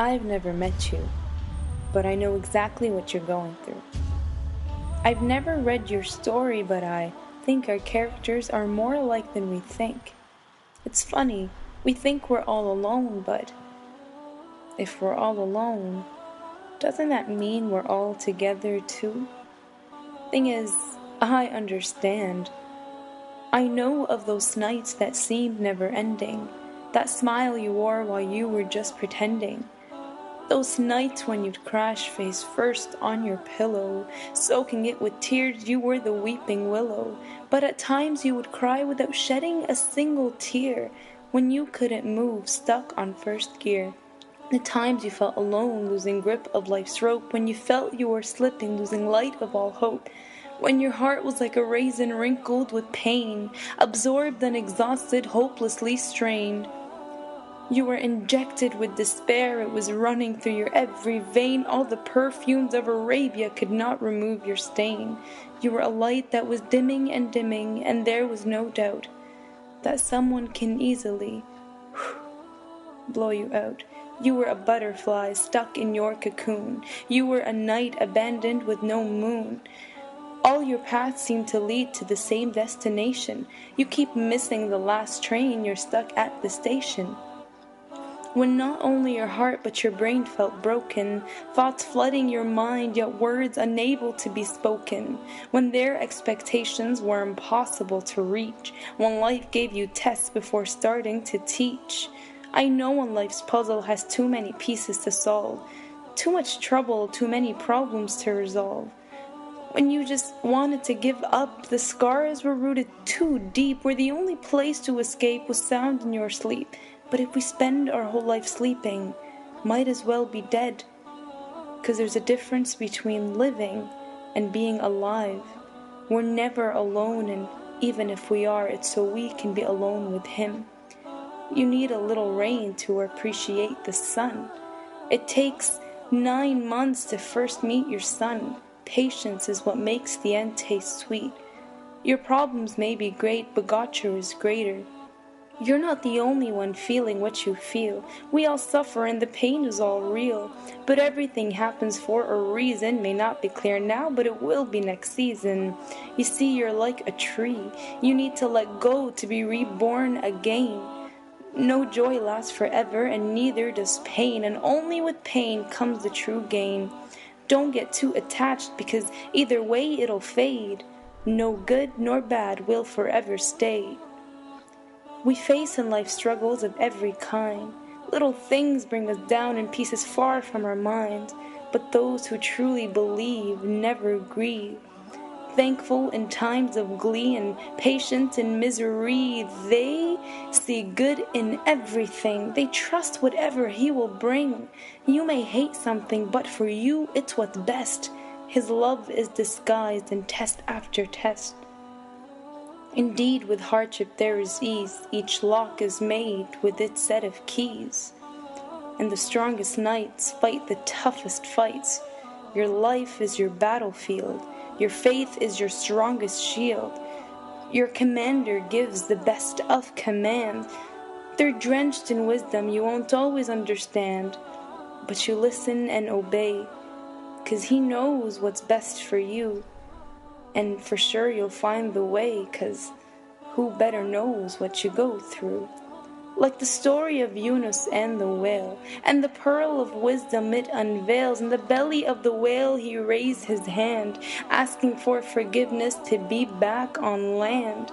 I've never met you, but I know exactly what you're going through. I've never read your story, but I think our characters are more alike than we think. It's funny, we think we're all alone, but if we're all alone, doesn't that mean we're all together too? Thing is, I understand. I know of those nights that seemed never ending, that smile you wore while you were just pretending. Those nights when you'd crash face first on your pillow, soaking it with tears, you were the weeping willow. But at times you would cry without shedding a single tear, when you couldn't move, stuck on first gear. The times you felt alone, losing grip of life's rope, when you felt you were slipping, losing light of all hope. When your heart was like a raisin wrinkled with pain, absorbed and exhausted, hopelessly strained. You were injected with despair, it was running through your every vein. All the perfumes of Arabia could not remove your stain. You were a light that was dimming, and there was no doubt that someone can easily blow you out. You were a butterfly stuck in your cocoon. You were a night abandoned with no moon. All your paths seem to lead to the same destination. You keep missing the last train, you're stuck at the station. When not only your heart but your brain felt broken, thoughts flooding your mind, yet words unable to be spoken. When their expectations were impossible to reach, when life gave you tests before starting to teach. I know when life's puzzle has too many pieces to solve, too much trouble, too many problems to resolve. When you just wanted to give up, the scars were rooted too deep, where the only place to escape was sound in your sleep. But if we spend our whole life sleeping, might as well be dead. 'Cause there's a difference between living and being alive. We're never alone, and even if we are, it's so we can be alone with Him. You need a little rain to appreciate the sun. It takes 9 months to first meet your son. Patience is what makes the end taste sweet. Your problems may be great, but Gotcha is greater. You're not the only one feeling what you feel. We all suffer and the pain is all real. But everything happens for a reason. May not be clear now, but it will be next season. You see, you're like a tree. You need to let go to be reborn again. No joy lasts forever, and neither does pain. And only with pain comes the true gain. Don't get too attached, because either way it'll fade. No good nor bad will forever stay. We face in life struggles of every kind. Little things bring us down in pieces far from our minds. But those who truly believe never grieve. Thankful in times of glee and patient in misery, they see good in everything. They trust whatever He will bring. You may hate something, but for you it's what's best. His love is disguised in test after test. Indeed, with hardship there is ease. Each lock is made with its set of keys. And the strongest knights fight the toughest fights. Your life is your battlefield. Your faith is your strongest shield. Your commander gives the best of commands. They're drenched in wisdom you won't always understand. But you listen and obey, 'cause He knows what's best for you. And for sure you'll find the way, 'cause who better knows what you go through? Like the story of Yunus and the whale, and the pearl of wisdom it unveils. In the belly of the whale he raised his hand, asking for forgiveness to be back on land.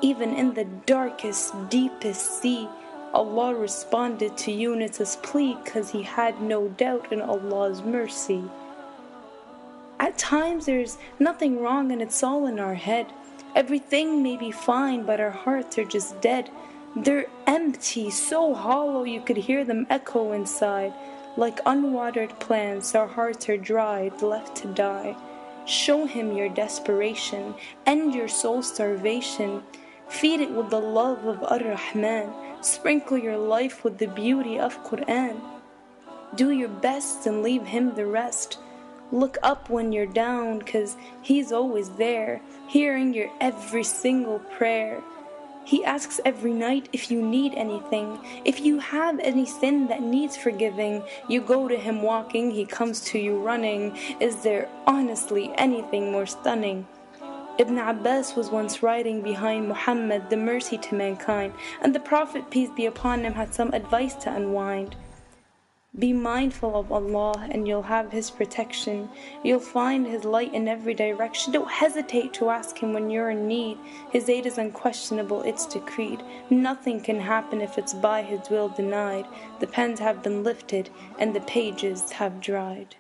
Even in the darkest, deepest sea, Allah responded to Yunus's plea, 'cause he had no doubt in Allah's mercy. At times there's nothing wrong and it's all in our head. Everything may be fine, but our hearts are just dead. They're empty, so hollow you could hear them echo inside. Like unwatered plants, our hearts are dried, left to die. Show Him your desperation, end your soul's starvation. Feed it with the love of Ar-Rahman. Sprinkle your life with the beauty of Quran. Do your best and leave Him the rest. Look up when you're down, 'cause He's always there, hearing your every single prayer. He asks every night if you need anything, if you have any sin that needs forgiving. You go to him walking, he comes to you running. Is there honestly anything more stunning? Ibn Abbas was once riding behind Muhammad, the mercy to mankind, and the Prophet, peace be upon him, had some advice to unwind. Be mindful of Allah and you'll have His protection. You'll find His light in every direction. Don't hesitate to ask Him when you're in need. His aid is unquestionable, it's decreed. Nothing can happen if it's by His will denied. The pens have been lifted and the pages have dried.